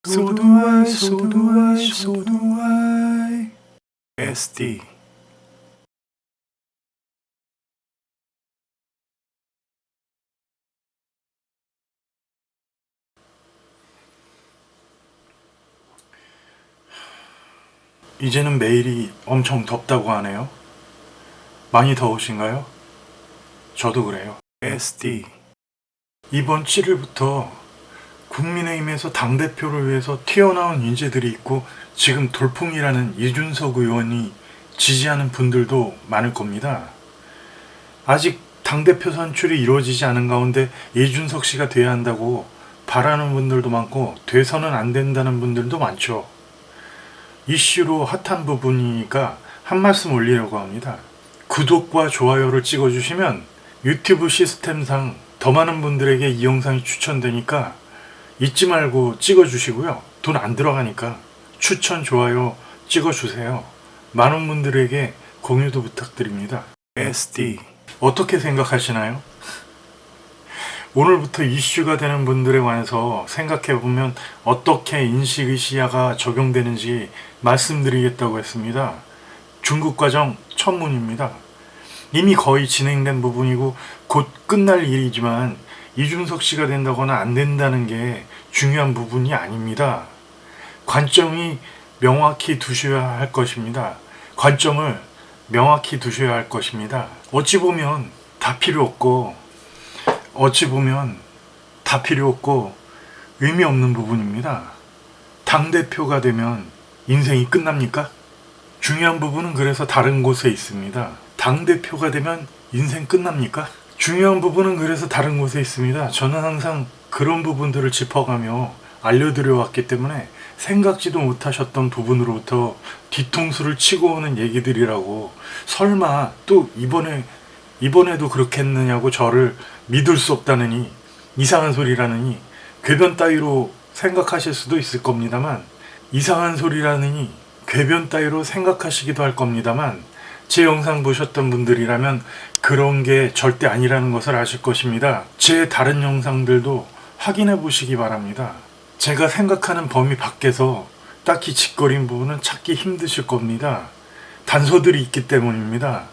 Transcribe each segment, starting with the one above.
So do I, so do I, so do I. SD. 이제는 매일이 엄청 덥다고 하네요. 많이 더우신가요? 저도 그래요. SD. 이번 7일부터 국민의힘에서 당대표를 위해서 튀어나온 인재들이 있고 지금 돌풍이라는 이준석 의원이 지지하는 분들도 많을 겁니다. 아직 당대표 선출이 이루어지지 않은 가운데 이준석 씨가 돼야 한다고 바라는 분들도 많고 돼서는 안 된다는 분들도 많죠. 이슈로 핫한 부분이니까 한 말씀 올리려고 합니다. 구독과 좋아요를 찍어주시면 유튜브 시스템상 더 많은 분들에게 이 영상이 추천되니까 잊지 말고 찍어주시고요. 돈 안 들어가니까 추천, 좋아요 찍어주세요. 많은 분들에게 공유도 부탁드립니다. SD. 어떻게 생각하시나요? 오늘부터 이슈가 되는 분들에 관해서 생각해보면 어떻게 인식의 시야가 적용되는지 말씀드리겠다고 했습니다. 중국과정 첫문입니다. 이미 거의 진행된 부분이고 곧 끝날 일이지만 이준석 씨가 된다거나 안 된다는 게 중요한 부분이 아닙니다. 관점이 명확히 두셔야 할 것입니다. 관점을 명확히 두셔야 할 것입니다. 어찌 보면 다 필요 없고 의미 없는 부분입니다. 당대표가 되면 인생이 끝납니까? 중요한 부분은 그래서 다른 곳에 있습니다. 당대표가 되면 인생 끝납니까? 중요한 부분은 그래서 다른 곳에 있습니다. 저는 항상 그런 부분들을 짚어가며 알려드려 왔기 때문에 생각지도 못하셨던 부분으로부터 뒤통수를 치고 오는 얘기들이라고, 설마 또 이번에도 그렇겠느냐고 저를 믿을 수 없다느니, 이상한 소리라느니, 궤변 따위로 생각하실 수도 있을 겁니다만, 이상한 소리라느니 궤변 따위로 생각하시기도 할 겁니다만, 제 영상 보셨던 분들이라면 그런 게 절대 아니라는 것을 아실 것입니다. 제 다른 영상들도 확인해 보시기 바랍니다. 제가 생각하는 범위 밖에서 딱히 짓거린 부분은 찾기 힘드실 겁니다. 단서들이 있기 때문입니다.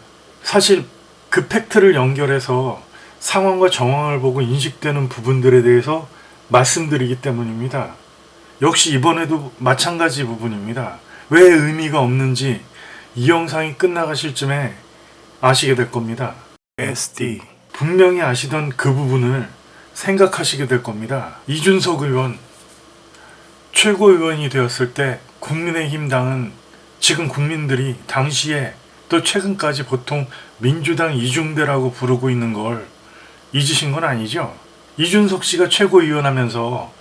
사실 그 팩트를 연결해서 상황과 정황을 보고 인식되는 부분들에 대해서 말씀드리기 때문입니다. 역시 이번에도 마찬가지 부분입니다. 왜 의미가 없는지 이 영상이 끝나가실 쯤에 아시게 될 겁니다. SD. 분명히 아시던 그 부분을 생각하시게 될 겁니다. 이준석 의원 최고위원이 되었을 때 국민의힘 당은 지금 국민들이 당시에 또 최근까지 보통 민주당 이중대라고 부르고 있는 걸 잊으신 건 아니죠? 이준석 씨가 최고위원 하면서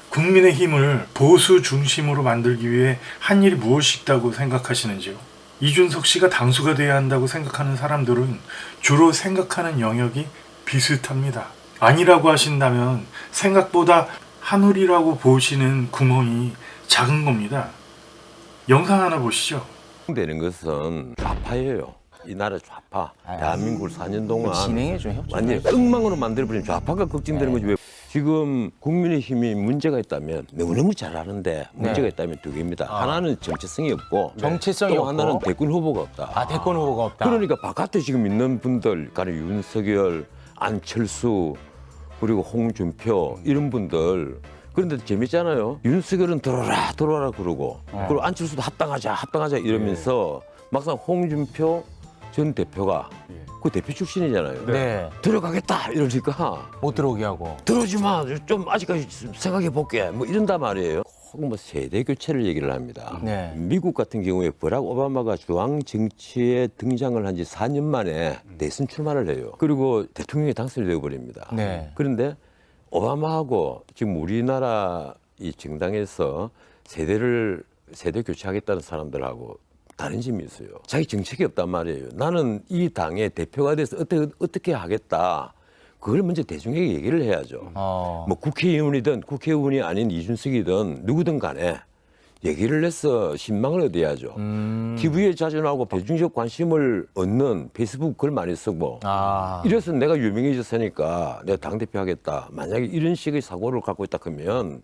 국민의힘을 보수 중심으로 만들기 위해 한 일이 무엇이 있다고 생각하시는지요? 이준석 씨가 당수가 돼야 한다고 생각하는 사람들은 주로 생각하는 영역이 비슷합니다. 아니라고 하신다면 생각보다 하늘이라고 보시는 구멍이 작은 겁니다. 영상 하나 보시죠. 되는 것은 좌파예요. 이 나라 좌파. 대한민국을 4년 동안 진행해줘, 협조. 완전히 엉망으로 만들어버린 좌파가 걱정되는 거지. 왜 지금 국민의힘이 문제가 있다면 너무너무 잘 아는데 문제가 있다면 두 개입니다. 하나는 정체성이 없고 정체성이 또 없고. 하나는 대권 후보가 없다. 아, 대권 후보가 없다. 그러니까 바깥에 지금 있는 분들, 가령 윤석열, 안철수, 그리고 홍준표 이런 분들. 그런데 재밌잖아요. 윤석열은 들어라 그러고 그리고 안철수도 합당하자 이러면서 막상 홍준표 전 대표가 그 대표 출신이잖아요. 네. 들어가겠다 이러니까 못 들어오게 하고. 들어오지 마. 좀 아직까지 생각해 볼게. 뭐 이런단 말이에요. 혹 뭐 세대 교체를 얘기를 합니다. 네. 미국 같은 경우에 버락 오바마가 중앙 정치에 등장을 한 지 4년 만에 대선 출마를 해요. 그리고 대통령이 당선이 되어 버립니다. 네. 그런데 오바마하고 지금 우리나라 이 정당에서 세대 교체하겠다는 사람들하고 다른 점이 있어요. 자기 정책이 없단 말이에요. 나는 이 당의 대표가 돼서 어떻게 하겠다. 그걸 먼저 대중에게 얘기를 해야죠. 뭐 국회의원이든 국회의원이 아닌 이준석이든 누구든 간에 얘기를 해서 신망을 얻어야죠. TV에 자주 나오고 대중적 관심을 얻는 페이스북 글 많이 쓰고 이래서 내가 유명해졌으니까 내가 당대표 하겠다. 만약에 이런 식의 사고를 갖고 있다 그러면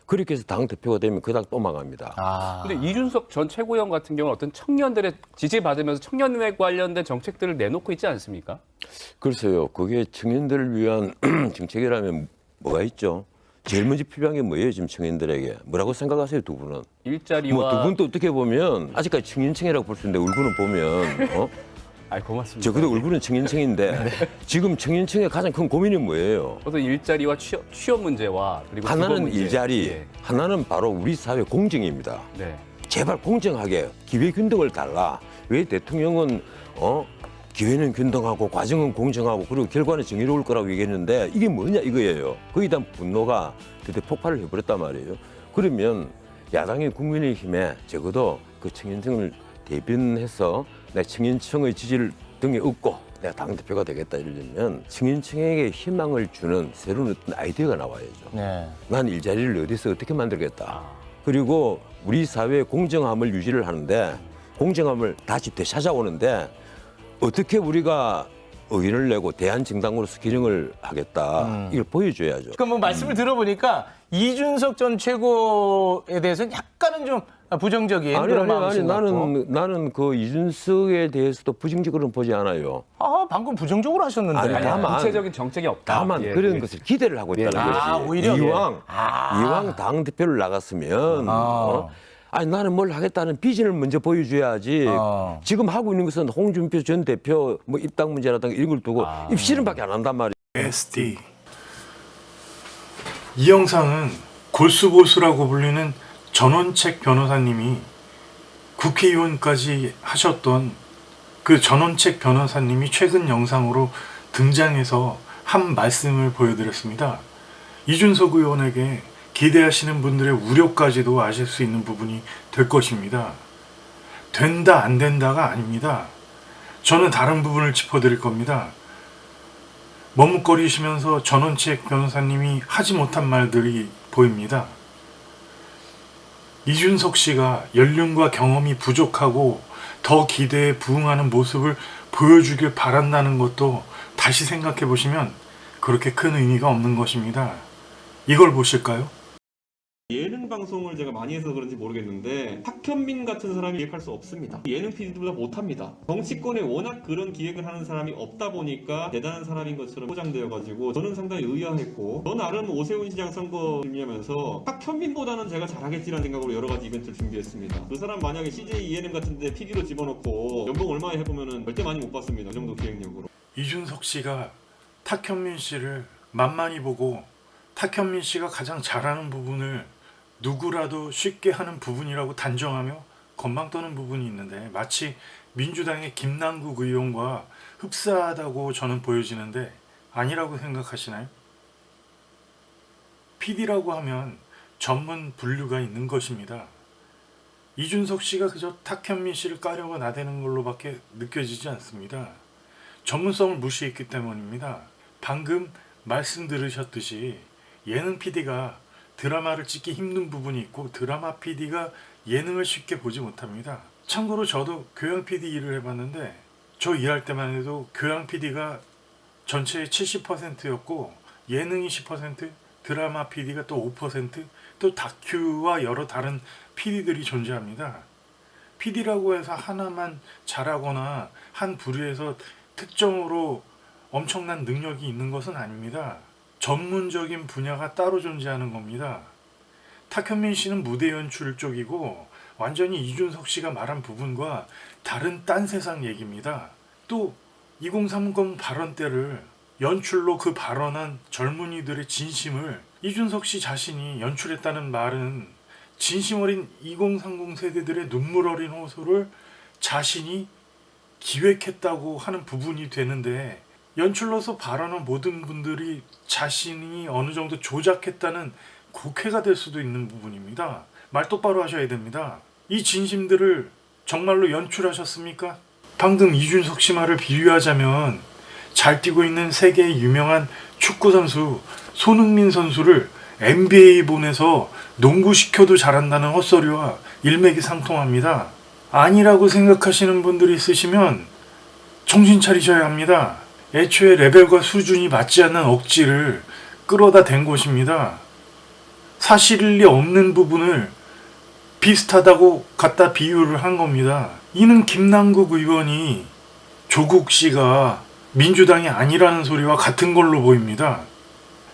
그렇게 해서 당 대표가 되면 그닥 또 망합니다. 아. 근데 이준석 전 최고위원 같은 경우는 어떤 청년들의 지지받으면서 청년에 관련된 정책들을 내놓고 있지 않습니까? 글쎄요, 그게 청년들을 위한 정책이라면 뭐가 있죠? 제일 먼저 필요한 게 뭐예요, 지금 청년들에게? 뭐라고 생각하세요, 두 분은? 일자리와 뭐 두 분도 어떻게 보면 아직까지 청년층이라고 볼 수 있는데 얼굴은 보면 아, 고맙습니다. 적어도 얼굴은 청년층인데 지금 청년층의 가장 큰 고민이 뭐예요? 어떤 일자리와 취업 문제와 그리고 주거 하나는 문제. 일자리, 예. 하나는 바로 우리 사회 공정입니다. 네. 제발 공정하게 기회 균등을 달라. 왜 대통령은 기회는 균등하고 과정은 공정하고 그리고 결과는 정의로울 거라고 얘기했는데 이게 뭐냐 이거예요. 거기에 대한 분노가 그때 폭발을 해버렸단 말이에요. 그러면 야당의 국민의힘에 적어도 그 청년층을 대변해서 내가 청년층의 지지를 등에 얻고 내가 당대표가 되겠다 이러려면 청년층에게 희망을 주는 새로운 어떤 아이디어가 나와야죠. 네. 난 일자리를 어디서 어떻게 만들겠다. 그리고 우리 사회의 공정함을 유지를 하는데 공정함을 다시 되찾아오는데 어떻게 우리가 의견을 내고 대한정당으로서 기능을 하겠다. 이걸 보여줘야죠. 그럼 뭐 말씀을 들어보니까 이준석 전 최고에 대해서는 약간은 좀 부정적인 그런 마음이신 것 같고. 나는 그 이준석에 대해서도 부정적으로는 보지 않아요. 아, 방금 부정적으로 하셨는데. 아니, 다만 구체적인 정책이 없다. 다만 예, 그런 예. 것을 기대를 하고 있다는 아, 거지. 오히려? 이왕 당 대표를 나갔으면 아니 나는 뭘 하겠다는 비전을 먼저 보여줘야지. 지금 하고 있는 것은 홍준표 전 대표 뭐 입당 문제라든가 이런 걸 두고 입씨름밖에 안 한단 말이에요. SD. 이 영상은 골수보수라고 불리는 전원책 변호사님이 국회의원까지 하셨던 그 전원책 변호사님이 최근 영상으로 등장해서 한 말씀을 보여드렸습니다. 이준석 의원에게 기대하시는 분들의 우려까지도 아실 수 있는 부분이 될 것입니다. 된다 안 된다가 아닙니다. 저는 다른 부분을 짚어드릴 겁니다. 머뭇거리시면서 전원책 변호사님이 하지 못한 말들이 보입니다. 이준석 씨가 연륜과 경험이 부족하고 더 기대에 부응하는 모습을 보여주길 바란다는 것도 다시 생각해 보시면 그렇게 큰 의미가 없는 것입니다. 이걸 보실까요? 예능 방송을 제가 많이 해서 그런지 모르겠는데 탁현민 같은 사람이 기획할 수 없습니다. 예능 PD들보다 못합니다. 정치권에 워낙 그런 기획을 하는 사람이 없다 보니까 대단한 사람인 것처럼 포장되어가지고 저는 상당히 의아했고 저 나름 오세훈 시장 선거 준비하면서 탁현민보다는 제가 잘하겠지라는 생각으로 여러 가지 이벤트를 준비했습니다. 그 사람 만약에 CJ 예능 같은데 PD로 집어넣고 연봉 얼마 해보면은 절대 많이 못 받습니다. 그 정도 기획력으로. 이준석 씨가 탁현민 씨를 만만히 보고 탁현민 씨가 가장 잘하는 부분을 누구라도 쉽게 하는 부분이라고 단정하며 건방 떠는 부분이 있는데 마치 민주당의 김남국 의원과 흡사하다고 저는 보여지는데 아니라고 생각하시나요? PD라고 하면 전문 분류가 있는 것입니다. 이준석 씨가 그저 탁현민 씨를 까려고 나대는 걸로밖에 느껴지지 않습니다. 전문성을 무시했기 때문입니다. 방금 말씀 들으셨듯이 예능 PD가 드라마를 찍기 힘든 부분이 있고 드라마 PD가 예능을 쉽게 보지 못합니다. 참고로 저도 교양 PD 일을 해봤는데 저 일할 때만 해도 교양 PD가 전체의 70%였고 예능이 10%, 드라마 PD가 또 5%, 또 다큐와 여러 다른 PD들이 존재합니다. PD라고 해서 하나만 잘하거나 한 부류에서 특정으로 엄청난 능력이 있는 것은 아닙니다. 전문적인 분야가 따로 존재하는 겁니다. 탁현민 씨는 무대 연출 쪽이고 완전히 이준석 씨가 말한 부분과 다른 딴 세상 얘기입니다. 또 2030 발언 때를 연출로 그 발언한 젊은이들의 진심을 이준석 씨 자신이 연출했다는 말은 진심 어린 2030 세대들의 눈물 어린 호소를 자신이 기획했다고 하는 부분이 되는데 연출로서 발언한 모든 분들이 자신이 어느 정도 조작했다는 곡해가 될 수도 있는 부분입니다. 말 똑바로 하셔야 됩니다. 이 진심들을 정말로 연출하셨습니까? 방금 이준석 씨 말을 비유하자면 잘 뛰고 있는 세계의 유명한 축구 선수 손흥민 선수를 NBA 보내서 농구시켜도 잘한다는 헛소리와 일맥이상통합니다. 아니라고 생각하시는 분들이 있으시면 정신 차리셔야 합니다. 애초에 레벨과 수준이 맞지 않는 억지를 끌어다 댄 것입니다. 사실이 없는 부분을 비슷하다고 갖다 비유를 한 겁니다. 이는 김남국 의원이 조국 씨가 민주당이 아니라는 소리와 같은 걸로 보입니다.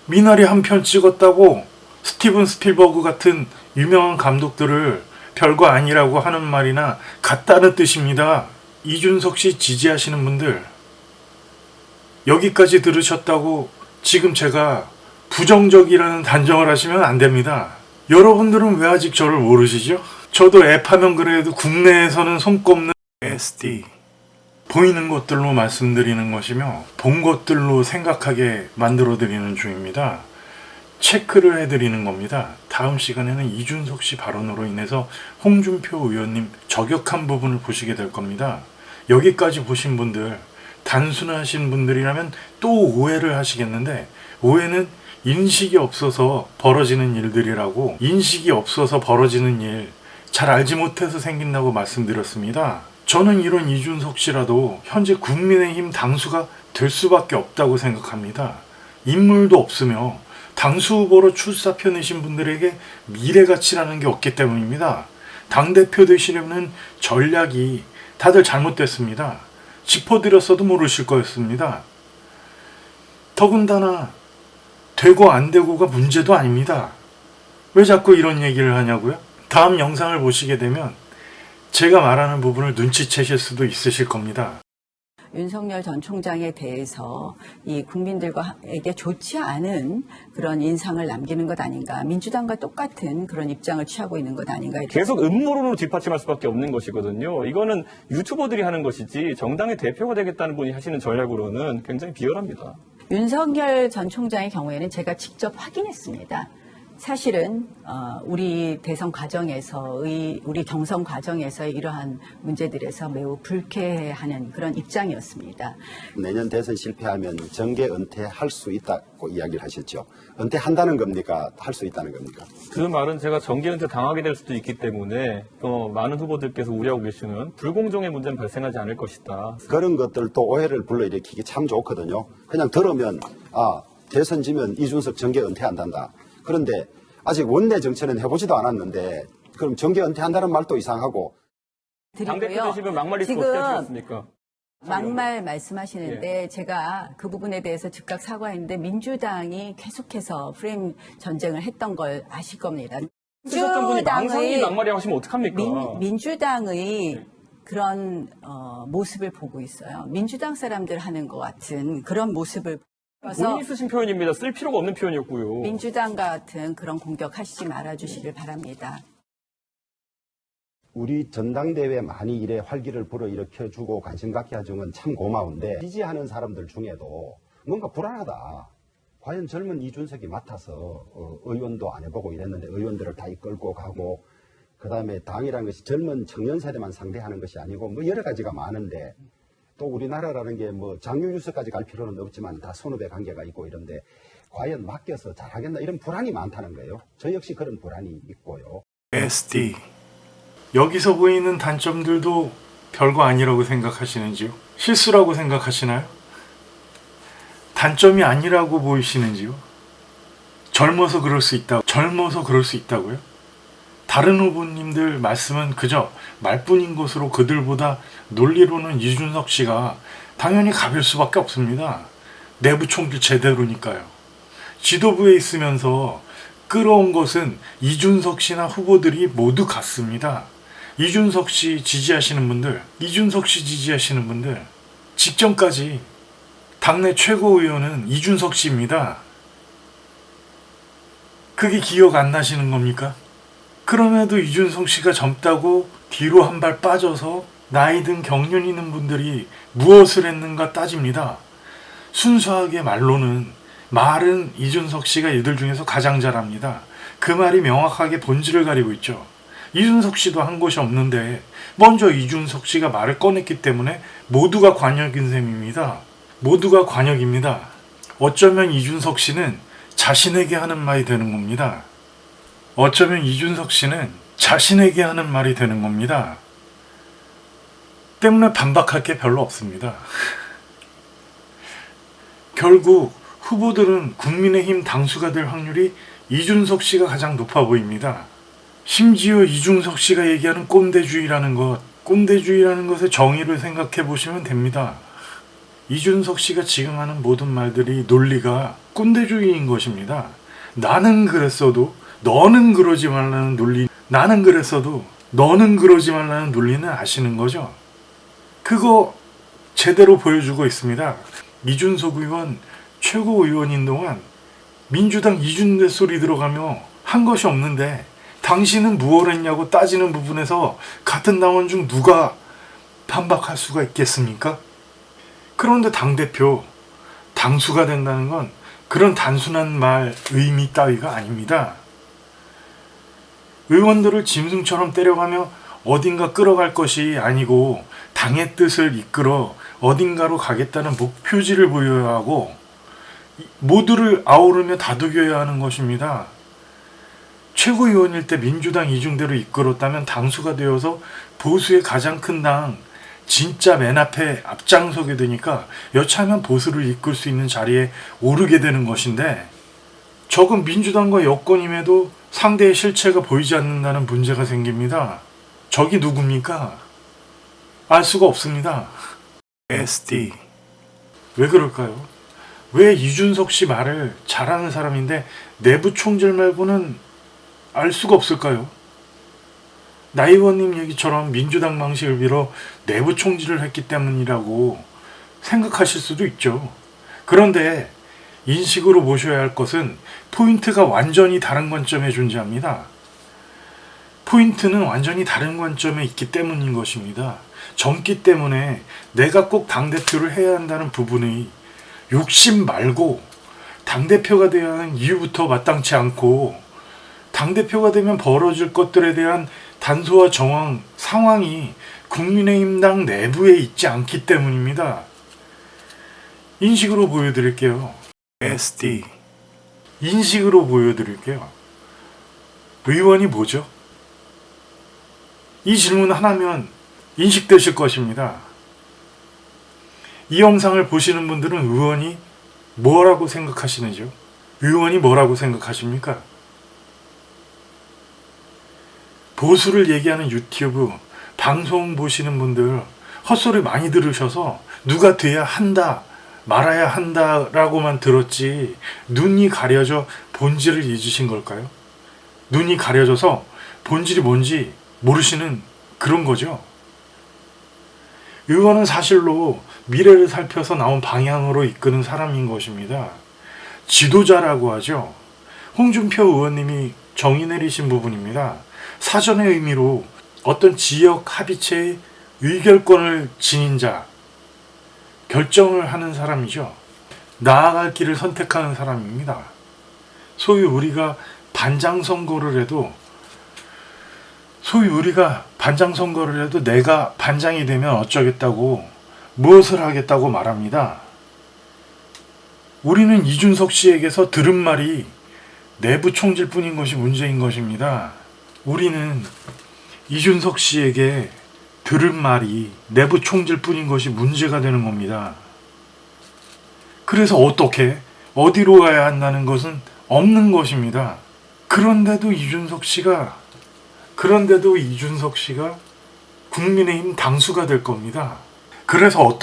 미나리 한 편 찍었다고 스티븐 스필버그 같은 유명한 감독들을 별거 아니라고 하는 말이나 같다는 뜻입니다. 이준석 씨 지지하시는 분들, 여기까지 들으셨다고 지금 제가 부정적이라는 단정을 하시면 안 됩니다. 여러분들은 왜 아직 저를 모르시죠? 저도 앱하면 그래도 국내에서는 손꼽는 SD. 보이는 것들로 말씀드리는 것이며 본 것들로 생각하게 만들어드리는 중입니다. 체크를 해드리는 겁니다. 다음 시간에는 이준석 씨 발언으로 인해서 홍준표 의원님 저격한 부분을 보시게 될 겁니다. 여기까지 보신 분들, 단순하신 분들이라면 또 오해를 하시겠는데, 오해는 인식이 없어서 벌어지는 일들이라고, 인식이 없어서 벌어지는 일, 잘 알지 못해서 생긴다고 말씀드렸습니다. 저는 이런 이준석 씨라도 현재 국민의힘 당수가 될 수밖에 없다고 생각합니다. 인물도 없으며 당수 후보로 출사표 내신 분들에게 미래가치라는 게 없기 때문입니다. 당대표 되시려면 전략이 다들 잘못됐습니다. 짚어드렸어도 모르실 거였습니다. 더군다나 되고 안 되고가 문제도 아닙니다. 왜 자꾸 이런 얘기를 하냐고요? 다음 영상을 보시게 되면 제가 말하는 부분을 눈치채실 수도 있으실 겁니다. 윤석열 전 총장에 대해서 이 국민들에게 좋지 않은 그런 인상을 남기는 것 아닌가, 민주당과 똑같은 그런 입장을 취하고 있는 것 아닌가. 계속 음모론으로 뒷받침할 수밖에 없는 것이거든요. 이거는 유튜버들이 하는 것이지 정당의 대표가 되겠다는 분이 하시는 전략으로는 굉장히 비열합니다. 윤석열 전 총장의 경우에는 제가 직접 확인했습니다. 사실은 우리 대선 과정에서, 우리 경선 과정에서 이러한 문제들에서 매우 불쾌해하는 그런 입장이었습니다. 내년 대선 실패하면 정계 은퇴할 수 있다고 이야기를 하셨죠. 은퇴한다는 겁니까? 할 수 있다는 겁니까? 그 말은 제가 정계 은퇴 당하게 될 수도 있기 때문에 많은 후보들께서 우려하고 계시는 불공정의 문제는 발생하지 않을 것이다. 그런 것들도 오해를 불러일으키기 참 좋거든요. 그냥 들으면 대선 지면 이준석 정계 은퇴한단다. 그런데 아직 원내 정치는 해보지도 않았는데 그럼 정계 은퇴한다는 말도 이상하고. 당대표 되시면 막말 리스크 어떻게 하시겠습니까? 막말 말씀하시는데 제가 그 부분에 대해서 즉각 사과했는데 민주당이 계속해서 프레임 전쟁을 했던 걸 아실 겁니다. 쓰셨던 분이 망상이 막말이 하시면 어떡합니까? 민주당의 그런 모습을 보고 있어요. 민주당 사람들 하는 것 같은 그런 모습을 본인이 쓰신 표현입니다. 쓸 필요가 없는 표현이었고요. 민주당 같은 그런 공격하시지 말아주시길 바랍니다. 우리 전당대회 많이 이래 활기를 불어일으켜주고 관심 갖게 해준 건 참 고마운데 지지하는 사람들 중에도 뭔가 불안하다. 과연 젊은 이준석이 맡아서 의원도 안 해보고 이랬는데 의원들을 다 이끌고 가고 그다음에 당이라는 것이 젊은 청년 세대만 상대하는 것이 아니고 뭐 여러 가지가 많은데 또 우리나라라는 게 뭐 장유유서까지 갈 필요는 없지만 다 선후배 관계가 있고 이런데 과연 맡겨서 잘하겠나 이런 불안이 많다는 거예요. 저 역시 그런 불안이 있고요. SD. 여기서 보이는 단점들도 별거 아니라고 생각하시는지요? 실수라고 생각하시나요? 단점이 아니라고 보이시는지요? 젊어서 그럴 수 있다고요? 다른 후보님들 말씀은 그저 말뿐인 것으로 그들보다 논리로는 이준석 씨가 당연히 가빌 수밖에 없습니다. 내부 총질 제대로니까요. 지도부에 있으면서 끌어온 것은 이준석 씨나 후보들이 모두 같습니다. 이준석 씨 지지하시는 분들, 직전까지 당내 최고위원은 이준석 씨입니다. 그게 기억 안 나시는 겁니까? 그럼에도 이준석 씨가 젊다고 뒤로 한 발 빠져서 나이 든 경륜 있는 분들이 무엇을 했는가 따집니다. 순수하게 말은 이준석 씨가 이들 중에서 가장 잘합니다. 그 말이 명확하게 본질을 가리고 있죠. 이준석 씨도 한 것이 없는데 먼저 이준석 씨가 말을 꺼냈기 때문에 모두가 관역인 셈입니다. 모두가 관역입니다. 어쩌면 이준석 씨는 자신에게 하는 말이 되는 겁니다. 때문에 반박할 게 별로 없습니다. 결국 후보들은 국민의힘 당수가 될 확률이 이준석 씨가 가장 높아 보입니다. 심지어 이준석 씨가 얘기하는 꼰대주의라는 것의 정의를 생각해 보시면 됩니다. 이준석 씨가 지금 하는 모든 말들이 논리가 꼰대주의인 것입니다. 나는 그랬어도 너는 그러지 말라는 논리, 나는 그랬어도 너는 그러지 말라는 논리는 아시는 거죠? 그거 제대로 보여주고 있습니다. 이준석 의원 최고위원인 동안 민주당 이준대 소리 들어가며 한 것이 없는데 당신은 무엇을 했냐고 따지는 부분에서 같은 당원 중 누가 반박할 수가 있겠습니까? 그런데 당대표, 당수가 된다는 건 그런 단순한 말, 의미 따위가 아닙니다. 의원들을 짐승처럼 때려가며 어딘가 끌어갈 것이 아니고 당의 뜻을 이끌어 어딘가로 가겠다는 목표지를 보여야 하고 모두를 아우르며 다독여야 하는 것입니다. 최고위원일 때 민주당 이중대로 이끌었다면 당수가 되어서 보수의 가장 큰 당 진짜 맨 앞에 앞장서게 되니까 여차하면 보수를 이끌 수 있는 자리에 오르게 되는 것인데 적은 민주당과 여권임에도 상대의 실체가 보이지 않는다는 문제가 생깁니다. 적이 누굽니까? 알 수가 없습니다. SD. 왜 그럴까요? 왜 이준석 씨 말을 잘하는 사람인데 내부 총질 말고는 알 수가 없을까요? 나 의원님 얘기처럼 민주당 방식을 빌어 내부 총질을 했기 때문이라고 생각하실 수도 있죠. 그런데 인식으로 보셔야 할 것은 포인트가 완전히 다른 관점에 존재합니다. 포인트는 완전히 다른 관점에 있기 때문인 것입니다. 젊기 때문에 내가 꼭 당대표를 해야 한다는 부분의 욕심 말고 당대표가 되어야 하는 이유부터 마땅치 않고 당대표가 되면 벌어질 것들에 대한 단서와 정황, 상황이 국민의힘당 내부에 있지 않기 때문입니다. 인식으로 보여드릴게요. SD. 인식으로 보여드릴게요. 의원이 뭐죠? 이 질문 하나면 인식되실 것입니다. 이 영상을 보시는 분들은 의원이 뭐라고 생각하시는지요? 의원이 뭐라고 생각하십니까? 보수를 얘기하는 유튜브, 방송 보시는 분들 헛소리 많이 들으셔서 누가 돼야 한다, 말아야 한다라고만 들었지 눈이 가려져 본질을 잊으신 걸까요? 눈이 가려져서 본질이 뭔지 모르시는 그런 거죠. 의원은 사실로 미래를 살펴서 나온 방향으로 이끄는 사람인 것입니다. 지도자라고 하죠. 홍준표 의원님이 정의 내리신 부분입니다. 사전의 의미로 어떤 지역 합의체의 의결권을 지닌 자, 결정을 하는 사람이죠. 나아갈 길을 선택하는 사람입니다. 소위 우리가 반장 선거를 해도 내가 반장이 되면 어쩌겠다고 무엇을 하겠다고 말합니다. 우리는 이준석 씨에게서 들은 말이 내부 총질뿐인 것이 문제인 것입니다. 우리는 이준석 씨에게 들은 말이 내부 총질뿐인 것이 문제가 되는 겁니다. 그래서 어디로 가야 한다는 것은 없는 것입니다. 그런데도 이준석 씨가 국민의힘 당수가 될 겁니다. 그래서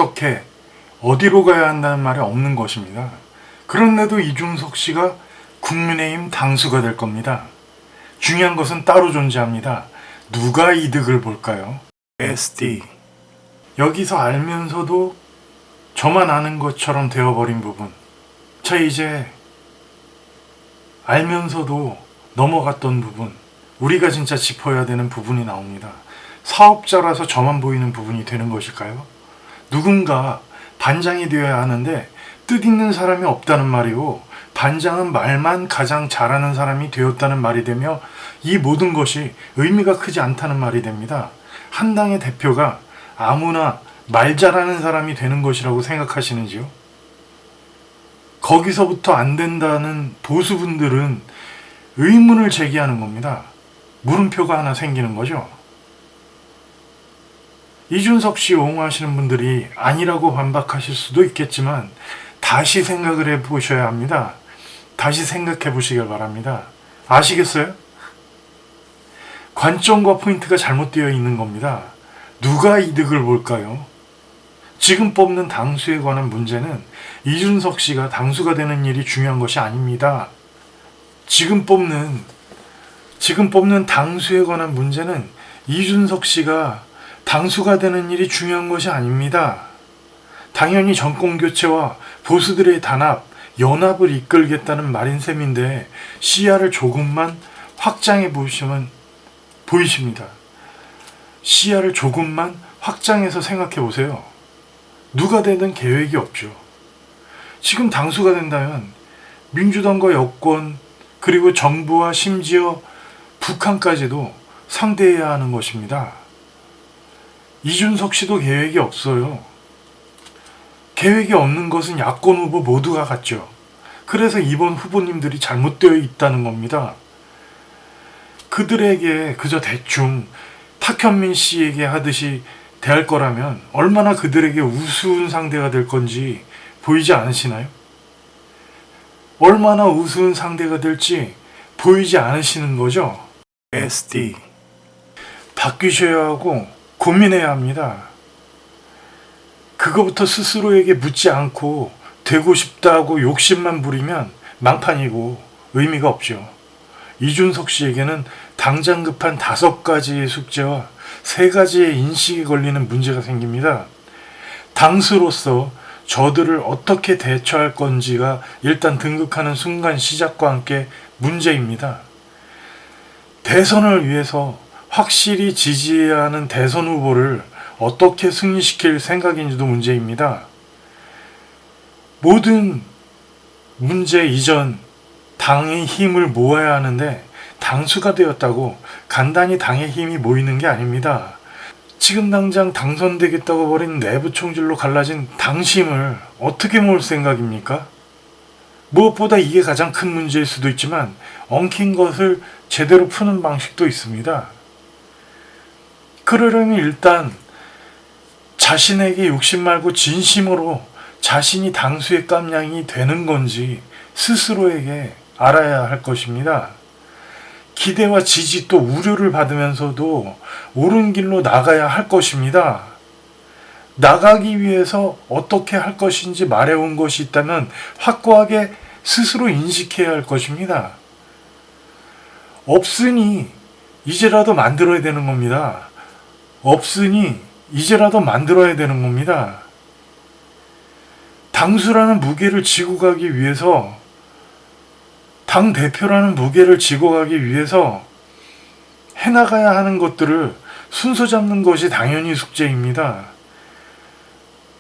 어디로 가야 한다는 말이 없는 것입니다. 그런데도 이준석 씨가 국민의힘 당수가 될 겁니다. 중요한 것은 따로 존재합니다. 누가 이득을 볼까요? SD. 여기서 알면서도 저만 아는 것처럼 되어버린 부분. 자, 이제 알면서도 넘어갔던 부분, 우리가 진짜 짚어야 되는 부분이 나옵니다. 사업자라서 저만 보이는 부분이 되는 것일까요? 누군가 반장이 되어야 하는데 뜻있는 사람이 없다는 말이고 반장은 말만 가장 잘하는 사람이 되었다는 말이 되며 이 모든 것이 의미가 크지 않다는 말이 됩니다. 한 당의 대표가 아무나 말 잘하는 사람이 되는 것이라고 생각하시는지요? 거기서부터 안 된다는 보수분들은 의문을 제기하는 겁니다. 물음표가 하나 생기는 거죠. 이준석 씨 옹호하시는 분들이 아니라고 반박하실 수도 있겠지만 다시 생각을 해보셔야 합니다. 다시 생각해 보시길 바랍니다. 아시겠어요? 관점과 포인트가 잘못되어 있는 겁니다. 누가 이득을 볼까요? 지금 뽑는 당수에 관한 문제는 이준석 씨가 당수가 되는 일이 중요한 것이 아닙니다. 지금 뽑는 당수에 관한 문제는 이준석 씨가 당수가 되는 일이 중요한 것이 아닙니다. 당연히 정권 교체와 보수들의 단합, 연합을 이끌겠다는 말인 셈인데 시야를 조금만 확장해 보시면 보이십니다. 시야를 조금만 확장해서 생각해 보세요. 누가 되든 계획이 없죠. 지금 당수가 된다면 민주당과 여권 그리고 정부와 심지어 북한까지도 상대해야 하는 것입니다. 이준석 씨도 계획이 없어요. 계획이 없는 것은 야권 후보 모두가 같죠. 그래서 이번 후보님들이 잘못되어 있다는 겁니다. 그들에게 그저 대충 탁현민 씨에게 하듯이 대할 거라면 얼마나 그들에게 우스운 상대가 될 건지 보이지 않으시나요? 얼마나 우스운 상대가 될지 보이지 않으시는 거죠? SD. 바뀌셔야 하고 고민해야 합니다. 그거부터 스스로에게 묻지 않고 되고 싶다고 욕심만 부리면 망판이고 의미가 없죠. 이준석 씨에게는 당장 급한 5가지의 숙제와 3가지의 인식에 걸리는 문제가 생깁니다. 당수로서 저들을 어떻게 대처할 건지가 일단 등극하는 순간 시작과 함께 문제입니다. 대선을 위해서 확실히 지지해야 하는 대선 후보를 어떻게 승리시킬 생각인지도 문제입니다. 모든 문제 이전 당의 힘을 모아야 하는데 당수가 되었다고 간단히 당의 힘이 모이는 게 아닙니다. 지금 당장 당선되겠다고 벌인 내부 총질로 갈라진 당심을 어떻게 모을 생각입니까? 무엇보다 이게 가장 큰 문제일 수도 있지만 엉킨 것을 제대로 푸는 방식도 있습니다. 그러려면 일단 자신에게 욕심 말고 진심으로 자신이 당수의 깜냥이 되는 건지 스스로에게 알아야 할 것입니다. 기대와 지지 또 우려를 받으면서도 옳은 길로 나가야 할 것입니다. 나가기 위해서 어떻게 할 것인지 말해온 것이 있다면 확고하게 스스로 인식해야 할 것입니다. 없으니 이제라도 만들어야 되는 겁니다. 없으니 이제라도 만들어야 되는 겁니다. 당수라는 무게를 지고 가기 위해서 당대표라는 무게를 지고 가기 위해서 해나가야 하는 것들을 순서 잡는 것이 당연히 숙제입니다.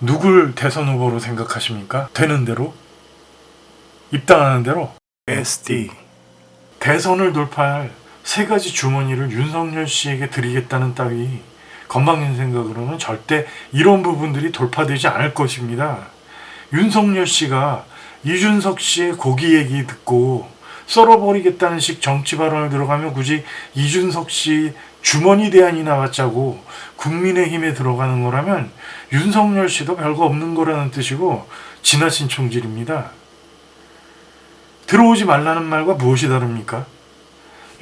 누굴 대선 후보로 생각하십니까? 되는 대로? 입당하는 대로? SD. 대선을 돌파할 3가지 주머니를 윤석열 씨에게 드리겠다는 따위 건방진 생각으로는 절대 이런 부분들이 돌파되지 않을 것입니다. 윤석열 씨가 이준석 씨의 고기 얘기 듣고 썰어버리겠다는 식 정치 발언을 들어가며 굳이 이준석 씨 주머니 대안이 나왔자고 국민의힘에 들어가는 거라면 윤석열 씨도 별거 없는 거라는 뜻이고 지나친 총질입니다. 들어오지 말라는 말과 무엇이 다릅니까?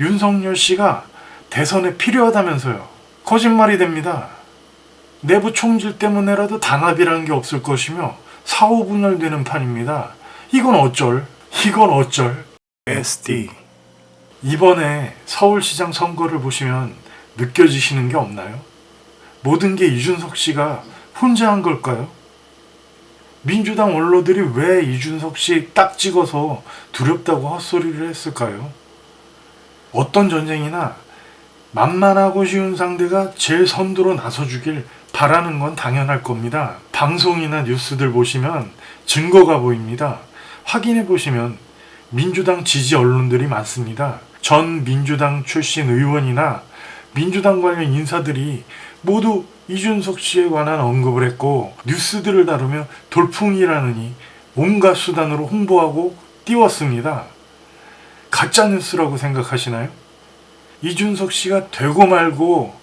윤석열 씨가 대선에 필요하다면서요. 거짓말이 됩니다. 내부 총질 때문에라도 단합이라는 게 없을 것이며 사후분열되는 판입니다. 이건 어쩔? SD. 이번에 서울시장 선거를 보시면 느껴지시는 게 없나요? 모든 게 이준석 씨가 혼자 한 걸까요? 민주당 원로들이 왜 이준석 씨 딱 찍어서 두렵다고 헛소리를 했을까요? 어떤 전쟁이나 만만하고 쉬운 상대가 제일 선두로 나서주길 바라는 건 당연할 겁니다. 방송이나 뉴스들 보시면 증거가 보입니다. 확인해 보시면 민주당 지지 언론들이 많습니다. 전 민주당 출신 의원이나 민주당 관련 인사들이 모두 이준석 씨에 관한 언급을 했고 뉴스들을 다루며 돌풍이라느니 온갖 수단으로 홍보하고 띄웠습니다. 가짜뉴스라고 생각하시나요? 이준석 씨가 되고 말고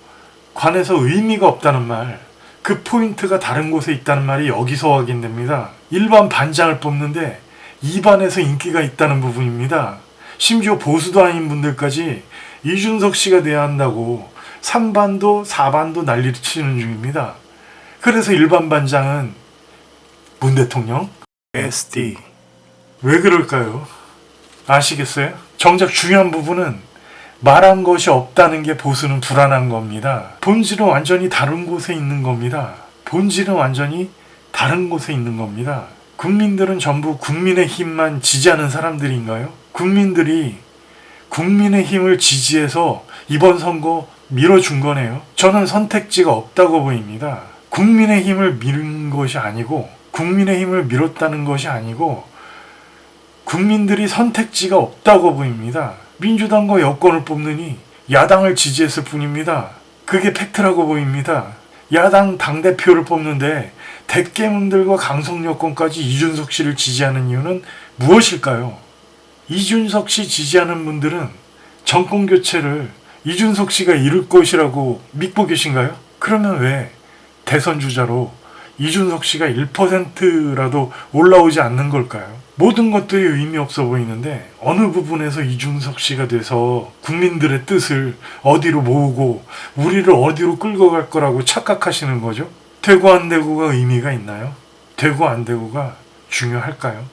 관해서 의미가 없다는 말, 그 포인트가 다른 곳에 있다는 말이 여기서 확인됩니다. 일반 반장을 뽑는데 입안에서 인기가 있다는 부분입니다. 심지어 보수도 아닌 분들까지 이준석 씨가 돼야 한다고 3반도 4반도 난리를 치는 중입니다. 그래서 일반 반장은 문 대통령 SD. 왜 그럴까요? 아시겠어요? 정작 중요한 부분은 말한 것이 없다는 게 보수는 불안한 겁니다. 본질은 완전히 다른 곳에 있는 겁니다. 본질은 완전히 다른 곳에 있는 겁니다. 국민들은 전부 국민의힘만 지지하는 사람들인가요? 국민들이 국민의힘을 지지해서 이번 선거 밀어준 거네요. 저는 선택지가 없다고 보입니다. 국민의힘을 밀은 것이 아니고 국민의힘을 밀었다는 것이 아니고 국민들이 선택지가 없다고 보입니다. 민주당과 여권을 뽑느니 야당을 지지했을 뿐입니다. 그게 팩트라고 보입니다. 야당 당대표를 뽑는데 대깨문들과 강성여권까지 이준석 씨를 지지하는 이유는 무엇일까요? 이준석 씨 지지하는 분들은 정권교체를 이준석 씨가 이룰 것이라고 믿고 계신가요? 그러면 왜 대선 주자로 이준석 씨가 1%라도 올라오지 않는 걸까요? 모든 것들이 의미 없어 보이는데 어느 부분에서 이준석 씨가 돼서 국민들의 뜻을 어디로 모으고 우리를 어디로 끌고 갈 거라고 착각하시는 거죠? 되고 안 되고가 의미가 있나요? 되고 안 되고가 중요할까요?